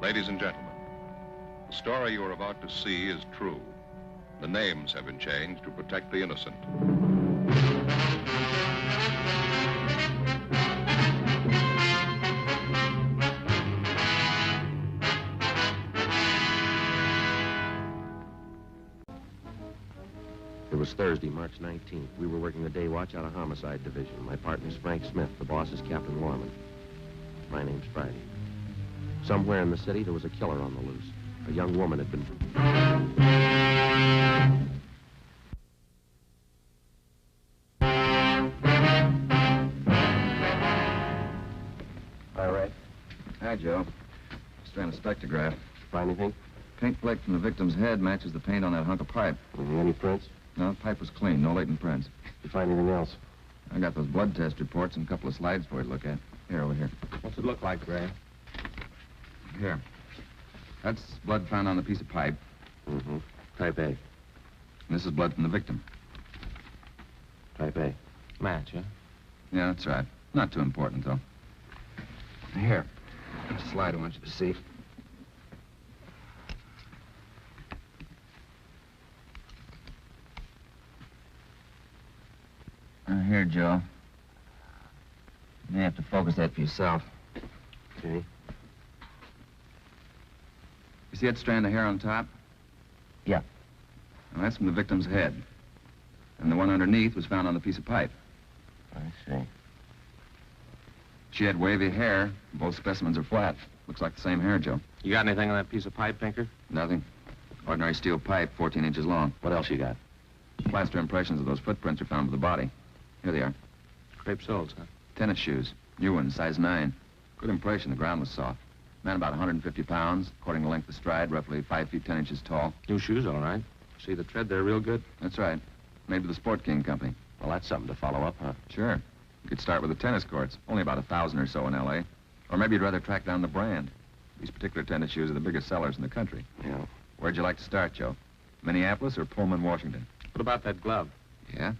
Ladies and gentlemen, the story you are about to see is true. The names have been changed to protect the innocent. It was Thursday, March 19th. We were working the day watch out of Homicide Division. My partner's Frank Smith. The boss is Captain Lorman. My name's Friday. Somewhere in the city, there was a killer on the loose. A young woman had been... Hi, Ray. Hi, Joe. Just ran a spectrograph. Find anything? Paint flake from the victim's head matches the paint on that hunk of pipe. Any prints? No, the pipe was clean. No latent prints. You find anything else? I got those blood test reports and a couple of slides for you to look at. Here, over here. What's it look like, Ray? Here. That's blood found on the piece of pipe. Mm-hmm. Type A. And this is blood from the victim. Type A. Match, huh? Yeah, that's right. Not too important, though. Here. Here's a slide I want you to see. Here, Joe. You may have to focus that for yourself. Okay. You see that strand of hair on top? Yeah. Well, that's from the victim's head. And the one underneath was found on the piece of pipe. I see. She had wavy hair. Both specimens are flat. Looks like the same hair, Joe. You got anything on that piece of pipe, Pinker? Nothing. Ordinary steel pipe, 14 inches long. What else you got? Plaster impressions of those footprints are found with the body. Here they are. Crepe soles, huh? Tennis shoes. New ones, size 9. Good impression. The ground was soft. Man about 150 pounds, according to length of stride, roughly 5 feet 10 inches tall. New shoes, all right. See the tread there real good? That's right. Made by the Sport King Company. Well, that's something to follow up, huh? Sure. You could start with the tennis courts. Only about 1,000 or so in L.A. Or maybe you'd rather track down the brand. These particular tennis shoes are the biggest sellers in the country. Yeah. Where'd you like to start, Joe? Minneapolis or Pullman, Washington? What about that glove? Yeah?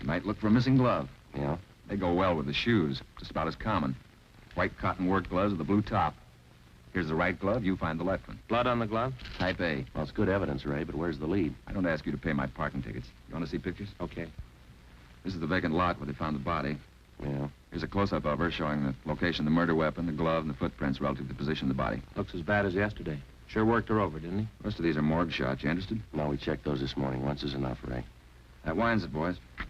You might look for a missing glove. Yeah? They go well with the shoes. Just about as common. White cotton work gloves with a blue top. Here's the right glove. You find the left one. Blood on the glove? Type A. Well, it's good evidence, Ray, but where's the lead? I don't ask you to pay my parking tickets. You want to see pictures? Okay. This is the vacant lot where they found the body. Yeah. Here's a close-up of her showing the location of the murder weapon, the glove, and the footprints relative to the position of the body. Looks as bad as yesterday. Sure worked her over, didn't he? Most of these are morgue shots. You interested? No, we checked those this morning. Once is enough, Ray. That winds it, boys. You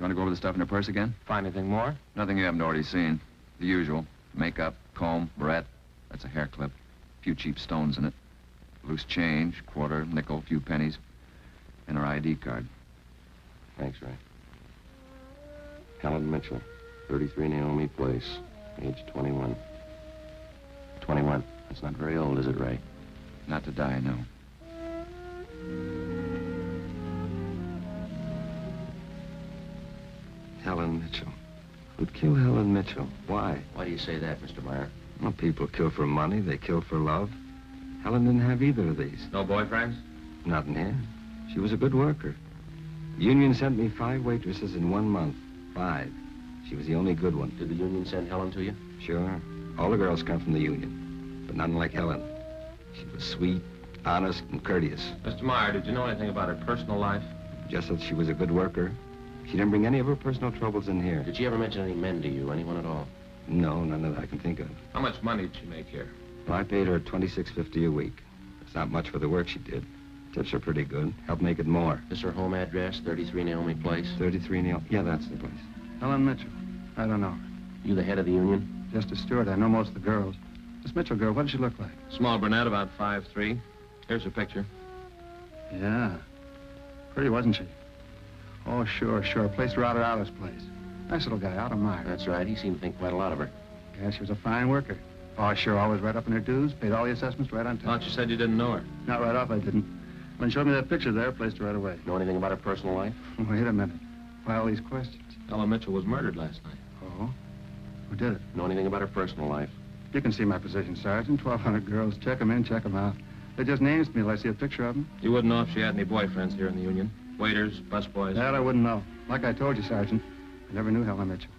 want to go over the stuff in her purse again? Find anything more? Nothing you haven't already seen. The usual. Makeup, comb, barrette. That's a hair clip. A few cheap stones in it. Loose change, quarter, nickel, few pennies. And her ID card. Thanks, Ray. Helen Mitchell, 33 Naomi Place, age 21. 21. That's not very old, is it, Ray? Not to die, no. Helen Mitchell. Who'd kill Helen Mitchell? Why? Why do you say that, Mr. Meyer? Well, people kill for money. They kill for love. Helen didn't have either of these. No boyfriends? Not in here. She was a good worker. The union sent me 5 waitresses in 1 month. 5. She was the only good one. Did the union send Helen to you? Sure. All the girls come from the union. But none like Helen. She was sweet, honest, and courteous. Mr. Meyer, did you know anything about her personal life? Just that she was a good worker. She didn't bring any of her personal troubles in here. Did she ever mention any men to you, anyone at all? No, none that I can think of. How much money did she make here? Well, I paid her $26.50 a week. It's not much for the work she did. Tips are pretty good. Help make it more. Is her home address 33 Naomi Place? 33 Neil. Yeah, that's the place. Helen Mitchell. I don't know her. You the head of the union? Just a steward. I know most of the girls. This Mitchell girl, what does she look like? Small brunette, about 5'3". Here's her picture. Yeah. Pretty, wasn't she? Oh, sure. Placed her out at Alice's place. Nice little guy, out of Meyer. That's right. He seemed to think quite a lot of her. Yeah, she was a fine worker. Oh, sure, always right up in her dues. Paid all the assessments right on time. Thought you said you didn't know her. Not right off, I didn't. When she showed me that picture there, placed her right away. Know anything about her personal life? Wait a minute. Why all these questions? Ella Mitchell was murdered last night. Oh? Who did it? Know anything about her personal life? You can see my position, Sergeant. 1,200 girls. Check them in, check them out. They just names to me till I see a picture of them. You wouldn't know if she had any boyfriends here in the union? Waiters, busboys? That I wouldn't know. Like I told you, Sergeant, I never knew Helen Mitchell.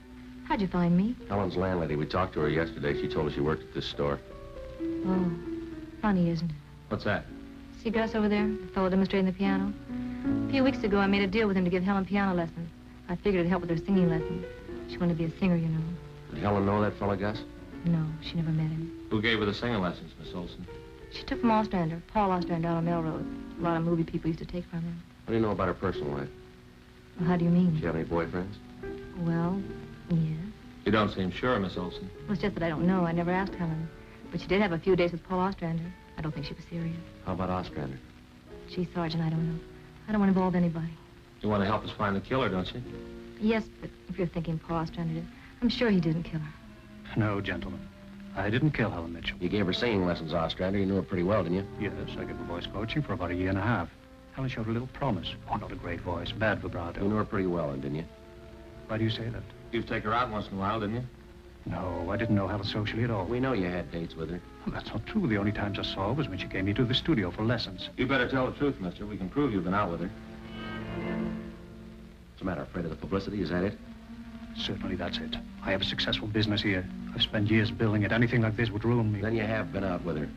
How'd you find me? Helen's landlady. We talked to her yesterday. She told us you worked at this store. Oh, funny, isn't it? What's that? See Gus over there, the fellow demonstrating the piano? A few weeks ago, I made a deal with him to give Helen piano lessons. I figured it'd help with her singing lessons. She wanted to be a singer, you know. Did Helen know that fellow, Gus? No, she never met him. Who gave her the singing lessons, Miss Olson? She took from Ostrander, Paul Ostrander out on Melrose. A lot of movie people used to take from him. What do you know about her personal life? Well, how do you mean? Does she have any boyfriends? Well, yeah. You don't seem sure, Miss Olson. Well, it's just that I don't know. I never asked Helen. But she did have a few days with Paul Ostrander. I don't think she was serious. How about Ostrander? She's Sergeant, I don't know. I don't want to involve anybody. You want to help us find the killer, don't you? Yes, but if you're thinking Paul Ostrander did, I'm sure he didn't kill her. No, gentlemen. I didn't kill Helen Mitchell. You gave her singing lessons, Ostrander. You knew her pretty well, didn't you? Yes, I gave her voice coaching for about a year and a half. Helen showed a little promise. Oh, not a great voice. Bad vibrato. You knew her pretty well, didn't you? Why do you say that? You'd take her out once in a while, didn't you? No, I didn't know Helen socially at all. We know you had dates with her. Well, that's not true. The only times I saw her was when she came me to the studio for lessons. You better tell the truth, mister. We can prove you've been out with her. What's the matter? Afraid of the publicity? Is that it? Certainly that's it. I have a successful business here. I've spent years building it. Anything like this would ruin me. Then you have been out with her.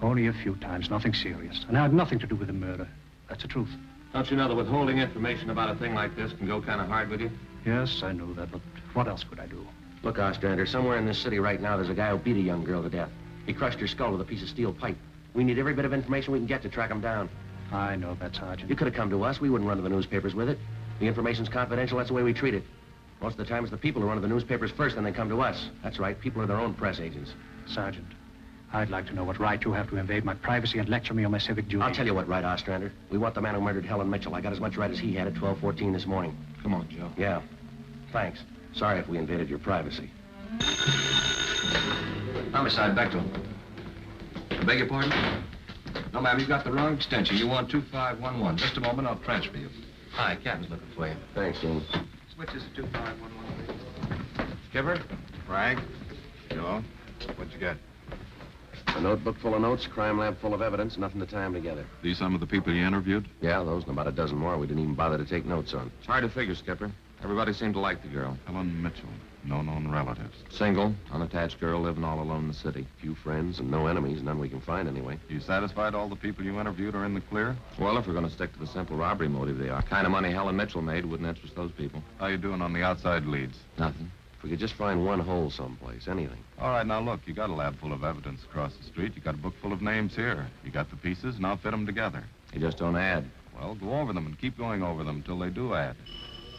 Only a few times, nothing serious. And I had nothing to do with the murder. That's the truth. Don't you know that withholding information about a thing like this can go kind of hard with you? Yes, I knew that, but what else could I do? Look, Ostrander, somewhere in this city right now, there's a guy who beat a young girl to death. He crushed her skull with a piece of steel pipe. We need every bit of information we can get to track him down. I know that, Sergeant. You could have come to us. We wouldn't run to the newspapers with it. The information's confidential. That's the way we treat it. Most of the time, it's the people who run to the newspapers first, then they come to us. That's right. People are their own press agents. Sergeant, I'd like to know what right you have to invade my privacy and lecture me on my civic duty. I'll tell you what right, Ostrander. We want the man who murdered Helen Mitchell. I got as much right as he had at 12:14 this morning. Come on, Joe. Yeah. Thanks. Sorry if we invaded your privacy. Homicide, Bechtel. I beg your pardon? No, ma'am, you've got the wrong extension. You want 2511. Just a moment, I'll transfer you. Hi, Captain's looking for you. Thanks, James. Switch is 2511, please. Skipper? Frank? Joe? What you got? A notebook full of notes, crime lab full of evidence, nothing to tie them together. These some of the people you interviewed? Yeah, those and about a dozen more we didn't even bother to take notes on. It's hard to figure, Skipper. Everybody seemed to like the girl. Helen Mitchell. No known relatives. Single, unattached girl living all alone in the city. Few friends and no enemies, none we can find anyway. You satisfied all the people you interviewed are in the clear? Well, if we're going to stick to the simple robbery motive, they are. Kind of money Helen Mitchell made wouldn't interest those people. How you doing on the outside leads? Nothing. If we could just find one hole someplace, anything. All right, now look, you got a lab full of evidence across the street. You got a book full of names here. You got the pieces, now fit them together. You just don't add. Well, go over them and keep going over them until they do add.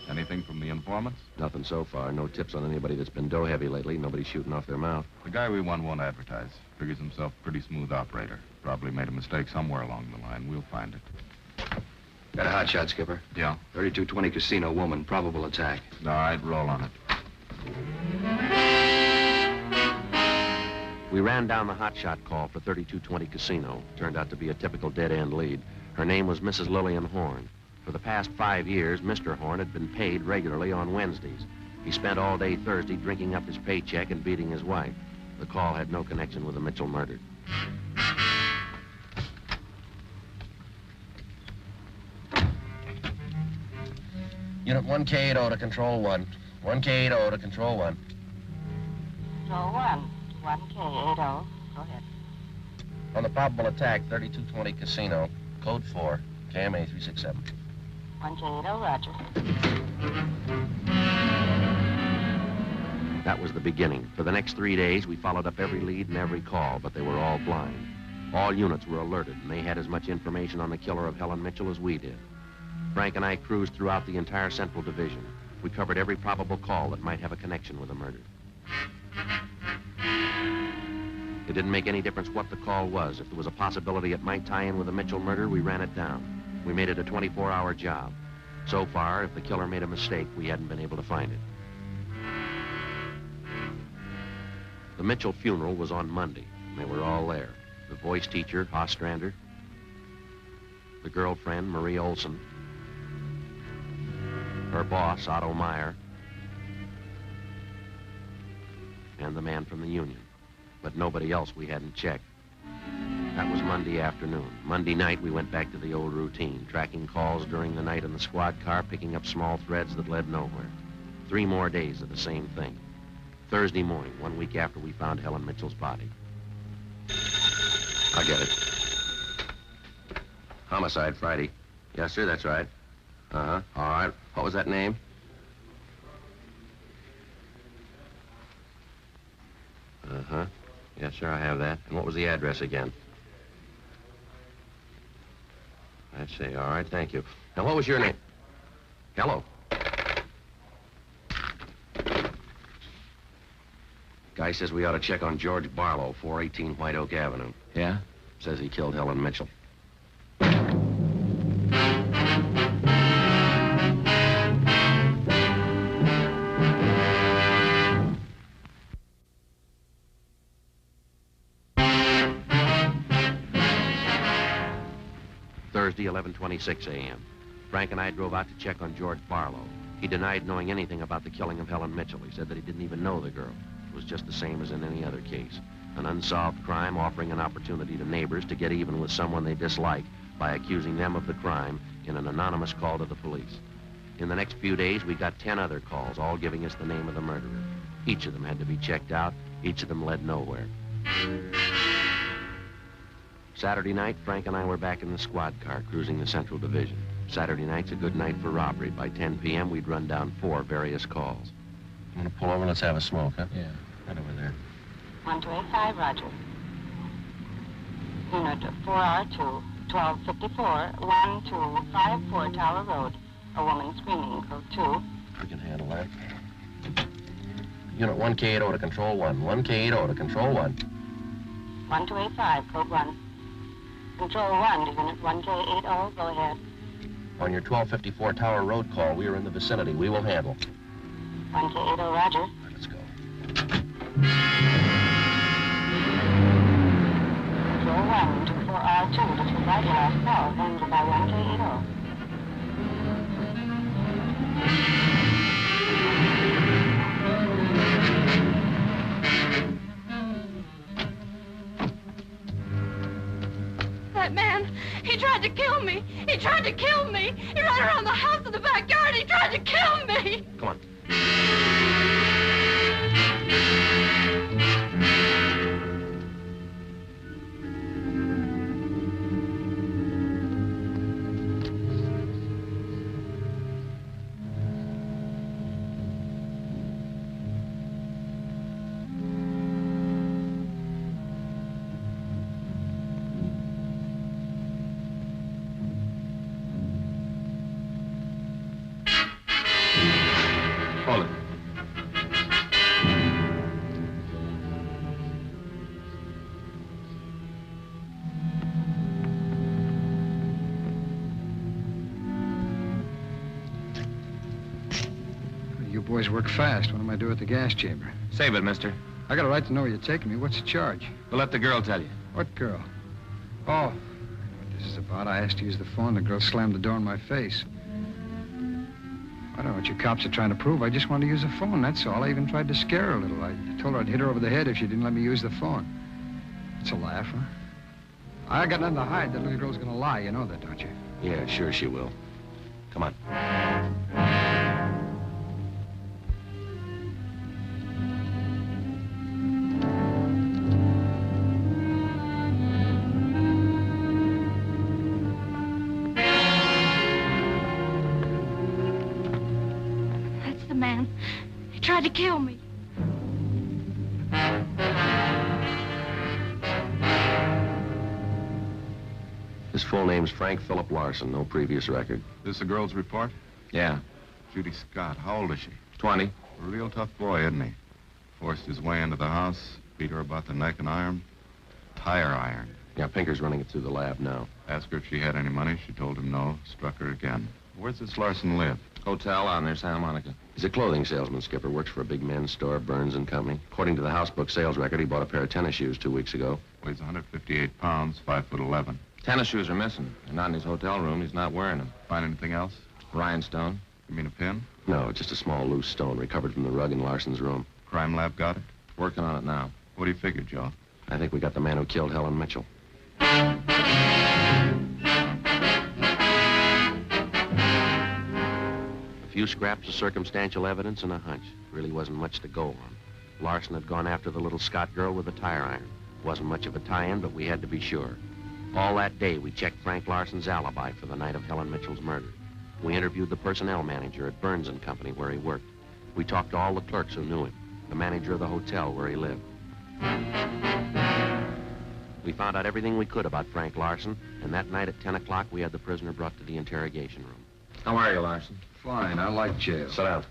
Anything from the informants? Nothing so far. No tips on anybody that's been dough heavy lately. Nobody shooting off their mouth. The guy we won won't advertise. Figures himself a pretty smooth operator. Probably made a mistake somewhere along the line. We'll find it. Got a hot shot, Skipper. Yeah? 3220 Casino, woman, probable attack. All right, roll on it. We ran down the hotshot call for 3220 Casino. Turned out to be a typical dead-end lead. Her name was Mrs. Lillian Horn. For the past 5 years, Mr. Horn had been paid regularly on Wednesdays. He spent all day Thursday drinking up his paycheck and beating his wife. The call had no connection with the Mitchell murder. Unit 1K80 to Control 1. 1K80 to Control 1. Control 1. 1K80. Go ahead. On the probable attack, 3220 Casino, code 4, KMA 367. 1K80, roger. That was the beginning. For the next 3 days, we followed up every lead and every call, but they were all blind. All units were alerted, and they had as much information on the killer of Helen Mitchell as we did. Frank and I cruised throughout the entire Central Division. We covered every probable call that might have a connection with the murder. It didn't make any difference what the call was. If there was a possibility it might tie in with the Mitchell murder, we ran it down. We made it a 24-hour job. So far, if the killer made a mistake, we hadn't been able to find it. The Mitchell funeral was on Monday, and they were all there. The voice teacher, Ostrander, the girlfriend, Marie Olson, her boss, Otto Meyer, and the man from the union. But nobody else we hadn't checked. That was Monday afternoon. Monday night, we went back to the old routine, tracking calls during the night in the squad car, picking up small threads that led nowhere. 3 more days of the same thing. Thursday morning, 1 week after we found Helen Mitchell's body. I'll get it. Homicide, Friday. Yes, sir, that's right. Uh-huh. All right. What was that name? Uh-huh. Yes, sir, I have that. And what was the address again? I see. All right, thank you. Now, what was your name? Hello. Guy says we ought to check on George Barlow, 418 White Oak Avenue. Yeah? Says he killed Helen Mitchell. Thursday, 11:26 a.m. Frank and I drove out to check on George Barlow. He denied knowing anything about the killing of Helen Mitchell. He said that he didn't even know the girl. It was just the same as in any other case. An unsolved crime offering an opportunity to neighbors to get even with someone they dislike by accusing them of the crime in an anonymous call to the police. In the next few days, we got 10 other calls, all giving us the name of the murderer. Each of them had to be checked out. Each of them led nowhere. Saturday night, Frank and I were back in the squad car cruising the Central Division. Saturday night's a good night for robbery. By 10 p.m., we'd run down 4 various calls. I'm gonna pull over. Let's have a smoke, huh? Yeah. Right over there. 1285, Roger. Unit 4R2, 1254, 1254 Tower Road. A woman screaming, code 2. We can handle that. Unit 1K80 to Control 1. 1K80 to Control 1. 1285, code 1. Control 1 to Unit 1K80, go ahead. On your 1254 Tower Road call, we are in the vicinity. We will handle. 1K80, Roger. All right, let's go. Control 1 to 4R2, disregard your last call, handled by 1K80. That man, he tried to kill me. He tried to kill me. He ran around the house in the backyard. He tried to kill me. Come on. Hold it. You boys work fast. What am I doing at the gas chamber? Save it, mister. I got a right to know where you're taking me. What's the charge? We'll let the girl tell you. What girl? Oh, what this is about. I asked to use the phone. The girl slammed the door in my face. I don't know what you cops are trying to prove. I just wanted to use the phone, that's all. I even tried to scare her a little. I told her I'd hit her over the head if she didn't let me use the phone. It's a laugh, huh? I got nothing to hide. That little girl's gonna lie. You know that, don't you? Yeah, sure she will. Come on. That's the man. He tried to kill me. His full name's Frank Philip Larson. No previous record. This the girl's report? Yeah. Judy Scott. How old is she? 20. A real tough boy, isn't he? Forced his way into the house, beat her about the neck and arm. Tire iron. Yeah, Pinker's running it through the lab now. Asked her if she had any money. She told him no. Struck her again. Where's this Larson live? Hotel out near Santa Monica. He's a clothing salesman, Skipper. Works for a big men's store, Burns and Company. According to the housebook sales record, he bought a pair of tennis shoes 2 weeks ago. Weighs 158 pounds, 5'11". Tennis shoes are missing. They're not in his hotel room. He's not wearing them. Find anything else? Rhinestone. You mean a pin? No, just a small loose stone recovered from the rug in Larson's room. Crime lab got it? Working on it now. What do you figure, Joe? I think we got the man who killed Helen Mitchell. A few scraps of circumstantial evidence and a hunch. Really wasn't much to go on. Larson had gone after the little Scott girl with the tire iron. Wasn't much of a tie-in, but we had to be sure. All that day, we checked Frank Larson's alibi for the night of Helen Mitchell's murder. We interviewed the personnel manager at Burns & Company where he worked. We talked to all the clerks who knew him, the manager of the hotel where he lived. We found out everything we could about Frank Larson, and that night at 10 o'clock, we had the prisoner brought to the interrogation room. How are you, Larson? Fine. I like jail. Sit down.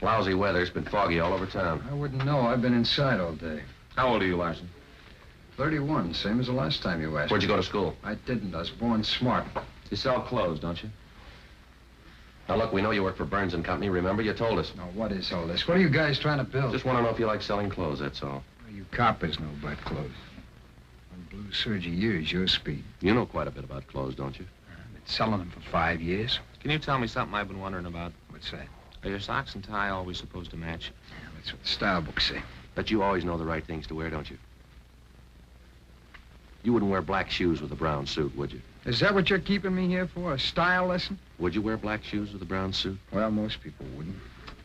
Lousy weather. It's been foggy all over town. I wouldn't know. I've been inside all day. How old are you, Larson? 31, same as the last time you asked Where'd you me. go to school? I didn't. I was born smart. You sell clothes, don't you? Now, look, we know you work for Burns & Company. Remember, you told us. Now, what is all this? What are you guys trying to build? Just want to know if you like selling clothes, that's all. Well, you coppers know about clothes. One blue serge a year is your speed. You know quite a bit about clothes, don't you? I've been selling them for 5 years. Can you tell me something I've been wondering about? What's that? Are your socks and tie always supposed to match? Yeah, that's what the style books say. But you always know the right things to wear, don't you? You wouldn't wear black shoes with a brown suit, would you? Is that what you're keeping me here for, a style lesson? Would you wear black shoes with a brown suit? Well, most people wouldn't.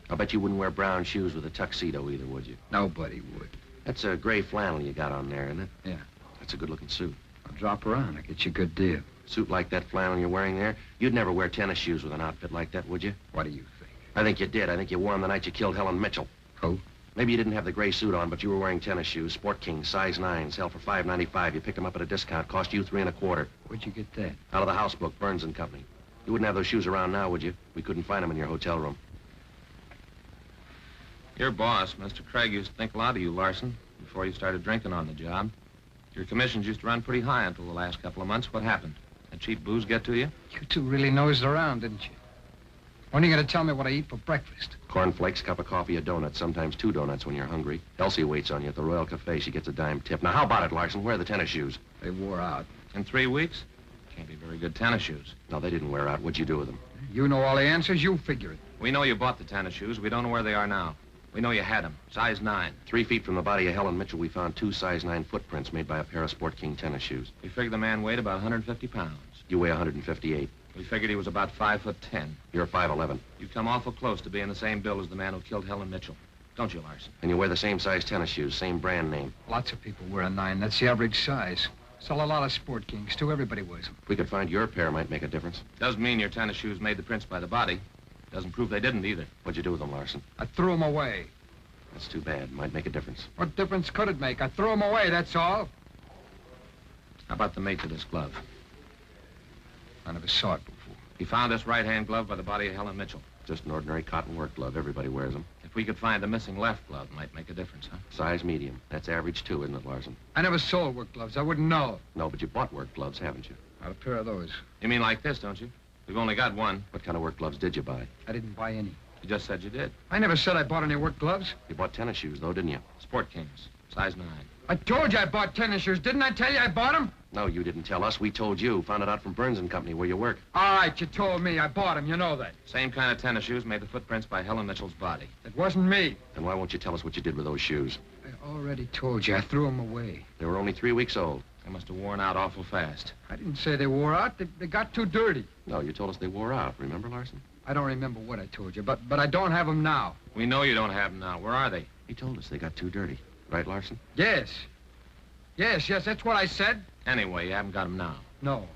I bet you wouldn't wear brown shoes with a tuxedo either, would you? Nobody would. That's a gray flannel you got on there, isn't it? Yeah. That's a good-looking suit. I'll drop around. I'll get you a good deal. Suit like that flannel you're wearing there, you'd never wear tennis shoes with an outfit like that, would you? What do you think? I think you did. I think you wore them the night you killed Helen Mitchell. Who? Maybe you didn't have the gray suit on, but you were wearing tennis shoes. Sport King, size 9, sell for $5.95. You picked them up at a discount, cost you $3 1/4. Where'd you get that? Out of the house book, Burns & Company. You wouldn't have those shoes around now, would you? We couldn't find them in your hotel room. Your boss, Mr. Craig, used to think a lot of you, Larson, before you started drinking on the job. Your commissions used to run pretty high until the last couple of months. What happened? That cheap booze get to you? You two really nosed around, didn't you? When are you going to tell me what I eat for breakfast? Cornflakes, cup of coffee, a donut, sometimes 2 donuts when you're hungry. Elsie waits on you at the Royal Cafe. She gets a dime tip. Now, how about it, Larson? Where are the tennis shoes? They wore out. In 3 weeks? Can't be very good tennis shoes. No, they didn't wear out. What'd you do with them? You know all the answers. You figure it. We know you bought the tennis shoes. We don't know where they are now. We know you had them. Size 9. 3 feet from the body of Helen Mitchell, we found 2 size 9 footprints made by a pair of Sport King tennis shoes. We figured the man weighed about 150 pounds. You weigh 158. We figured he was about 5'10". You're 5'11". You come awful close to being the same build as the man who killed Helen Mitchell. Don't you, Larson? And you wear the same size tennis shoes, same brand name. Lots of people wear a 9. That's the average size. Sell a lot of Sport Kings, too. Everybody wears them. If we could find your pair, might make a difference. Doesn't mean your tennis shoes made the prints by the body. Doesn't prove they didn't either. What'd you do with them, Larson? I threw them away. That's too bad. Might make a difference. What difference could it make? I threw them away, that's all. How about the mate to this glove? I never saw it before. He found this right-hand glove by the body of Helen Mitchell. Just an ordinary cotton work glove. Everybody wears them. If we could find the missing left glove, might make a difference, huh? Size medium. That's average, too, isn't it, Larson? I never sold work gloves. I wouldn't know. No, but you bought work gloves, haven't you? Not a pair of those. You mean like this, don't you? We've only got one. What kind of work gloves did you buy? I didn't buy any. You just said you did. I never said I bought any work gloves. You bought tennis shoes, though, didn't you? Sport Kings. Size 9. I told you I bought tennis shoes. Didn't I tell you I bought them? No, you didn't tell us. We told you. Found it out from Burns & Company, where you work. All right, you told me. I bought them. You know that. Same kind of tennis shoes made the footprints by Helen Mitchell's body. It wasn't me. Then why won't you tell us what you did with those shoes? I already told you. I threw them away. They were only 3 weeks old. They must have worn out awful fast. I didn't say they wore out. They got too dirty. No, you told us they wore out. Remember, Larson? I don't remember what I told you, but I don't have them now. We know you don't have them now. Where are they? He told us they got too dirty. Right, Larson? Yes. Yes, that's what I said. Anyway, you haven't got them now. No,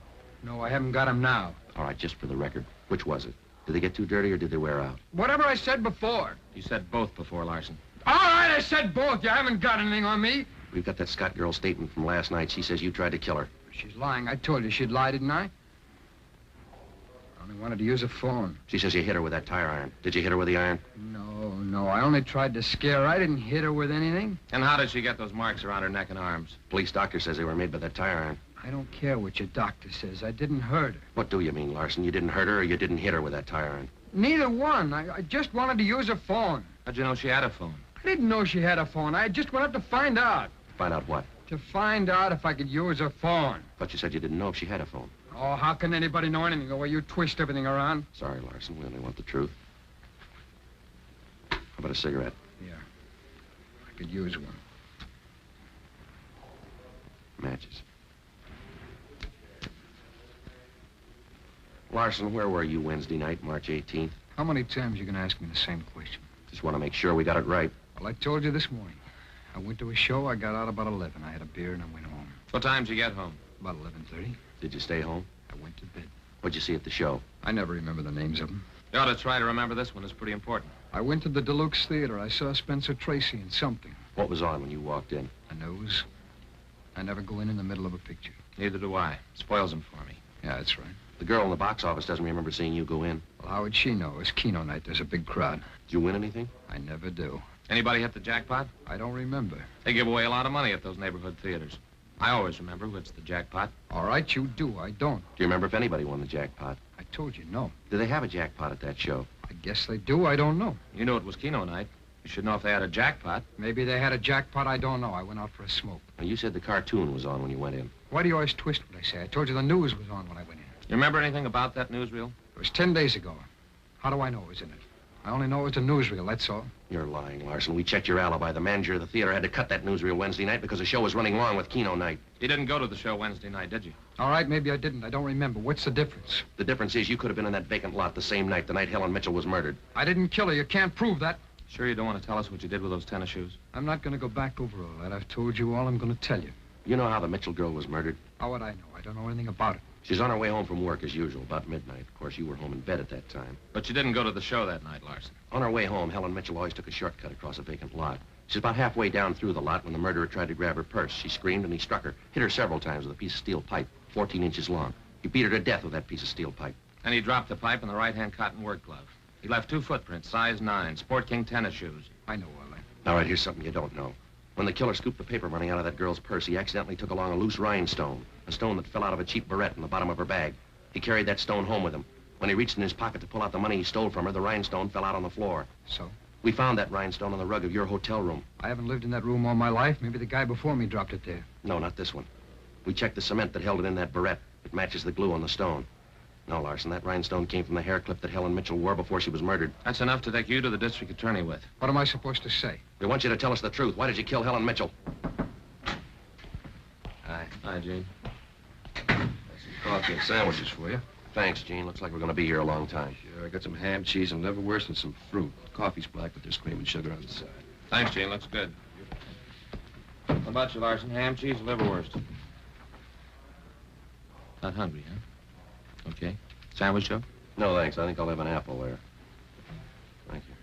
I haven't got them now. All right, just for the record. Which was it? Did they get too dirty or did they wear out? Whatever I said before. You said both before, Larson. All right, I said both. You haven't got anything on me. We've got that Scott girl's statement from last night. She says you tried to kill her. She's lying. I told you she'd lie, didn't I? I only wanted to use a phone. She says you hit her with that tire iron. Did you hit her with the iron? No. I only tried to scare her. I didn't hit her with anything. And how did she get those marks around her neck and arms? Police doctor says they were made by that tire iron. I don't care what your doctor says. I didn't hurt her. What do you mean, Larson? You didn't hurt her or you didn't hit her with that tire iron? Neither one. I just wanted to use a phone. How'd you know she had a phone? I didn't know she had a phone. I just wanted to find out. Find out what? To find out if I could use a phone. But you said you didn't know if she had a phone. Oh, how can anybody know anything the way you twist everything around? Sorry, Larson. We only want the truth. How about a cigarette? Yeah. I could use one. Matches. Larson, where were you Wednesday night, March 18th? How many times are you going to ask me the same question? Just want to make sure we got it right. Well, I told you this morning. I went to a show. I got out about 11. I had a beer and I went home. What time did you get home? About 11:30. Did you stay home? I went to bed. What'd you see at the show? I never remember the names of them. You ought to try to remember this one. It's pretty important. I went to the Deluxe Theater. I saw Spencer Tracy in something. What was on when you walked in? A news. I never go in the middle of a picture. Neither do I. Spoils them for me. Yeah, that's right. The girl in the box office doesn't remember seeing you go in. Well, how would she know? It's Keno night. There's a big crowd. Did you win anything? I never do. Anybody hit the jackpot? I don't remember. They give away a lot of money at those neighborhood theaters. I always remember who hits the jackpot. All right, you do. I don't. Do you remember if anybody won the jackpot? I told you, no. Do they have a jackpot at that show? I guess they do. I don't know. You knew it was Keno night. You should know if they had a jackpot. Maybe they had a jackpot. I don't know. I went out for a smoke. Now, you said the cartoon was on when you went in. Why do you always twist what I say? I told you the news was on when I went in. You remember anything about that newsreel? It was 10 days ago. How do I know it was in it? I only know it was a newsreel, that's all. You're lying, Larson. We checked your alibi. The manager of the theater had to cut that newsreel Wednesday night because the show was running long with Keno night. You didn't go to the show Wednesday night, did you? All right, maybe I didn't. I don't remember. What's the difference? The difference is you could have been in that vacant lot the same night, the night Helen Mitchell was murdered. I didn't kill her. You can't prove that. Sure you don't want to tell us what you did with those tennis shoes? I'm not going to go back over all that. I've told you all I'm going to tell you. You know how the Mitchell girl was murdered? How would I know? I don't know anything about it. She's on her way home from work as usual, about midnight. Of course, you were home in bed at that time. But you didn't go to the show that night, Larson. On her way home, Helen Mitchell always took a shortcut across a vacant lot. She's about halfway down through the lot when the murderer tried to grab her purse. She screamed and he struck her, hit her several times with a piece of steel pipe, 14 inches long. He beat her to death with that piece of steel pipe. And he dropped the pipe in the right-hand cotton work glove. He left 2 footprints, size 9, Sport King tennis shoes. I know all that. All right, here's something you don't know. When the killer scooped the paper money out of that girl's purse, he accidentally took along a loose rhinestone, a stone that fell out of a cheap Barrette in the bottom of her bag. He carried that stone home with him. When he reached in his pocket to pull out the money he stole from her, the rhinestone fell out on the floor. So? We found that rhinestone on the rug of your hotel room. I haven't lived in that room all my life. Maybe the guy before me dropped it there. No, not this one. We checked the cement that held it in that Barrette. It matches the glue on the stone. No, Larson, that rhinestone came from the hair clip that Helen Mitchell wore before she was murdered. That's enough to take you to the district attorney with. What am I supposed to say? We want you to tell us the truth. Why did you kill Helen Mitchell? Hi. Hi, Gene. Some coffee and sandwiches for you. Thanks, Gene. Looks like we're going to be here a long time. Sure, I got some ham, cheese, and liverwurst and some fruit. Coffee's black, but there's cream and sugar on the side. Thanks, Gene. Looks good. How about you, Larson? Ham, cheese, liverwurst. Not hungry, huh? Okay. Sandwich, Joe? No, thanks. I think I'll have an apple there. Thank you.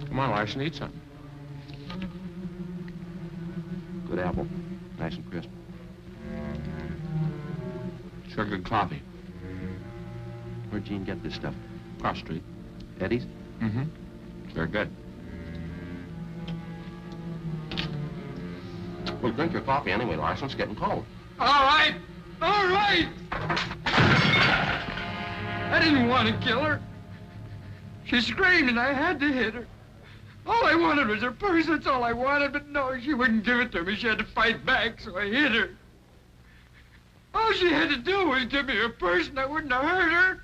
Come on, Larson, eat something. Good apple. Nice and crisp. Sure good coffee. Where'd Gene get this stuff? Cross Street. Eddie's? Mm-hmm. Very good. Well, drink your coffee anyway, Larson. It's getting cold. All right! All right! I didn't want to kill her. She screamed and I had to hit her. All I wanted was her purse, that's all I wanted, but no, she wouldn't give it to me. She had to fight back, so I hit her. All she had to do was give me her purse and I wouldn't have hurt her.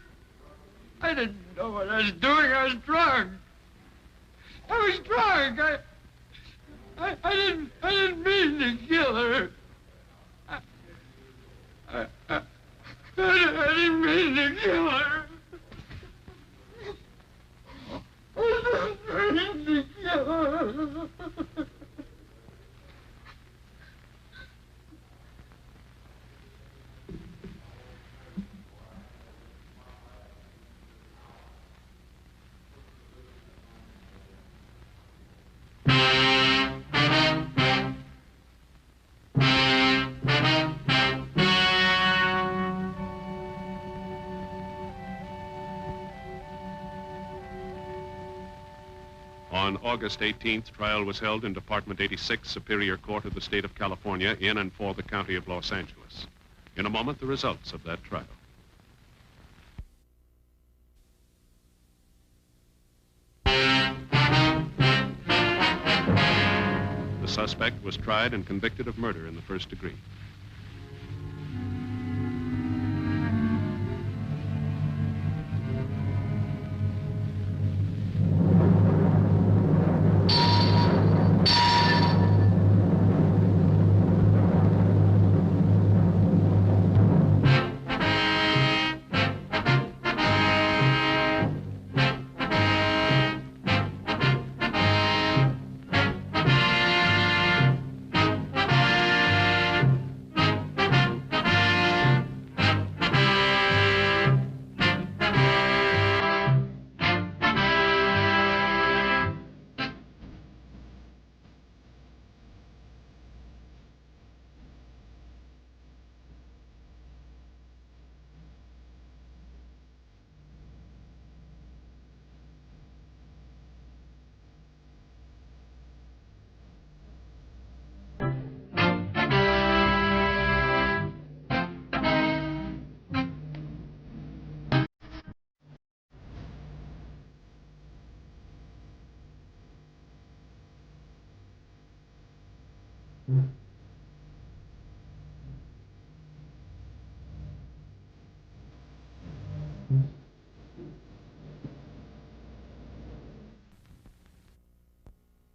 I didn't know what I was doing. I was drunk. I was drunk. I didn't mean to kill her. I didn't mean to kill her. I didn't mean to kill her. On August 18th, trial was held in Department 86, Superior Court of the State of California, in and for the County of Los Angeles. In a moment, the results of that trial. The suspect was tried and convicted of murder in the first degree. Mm-hmm.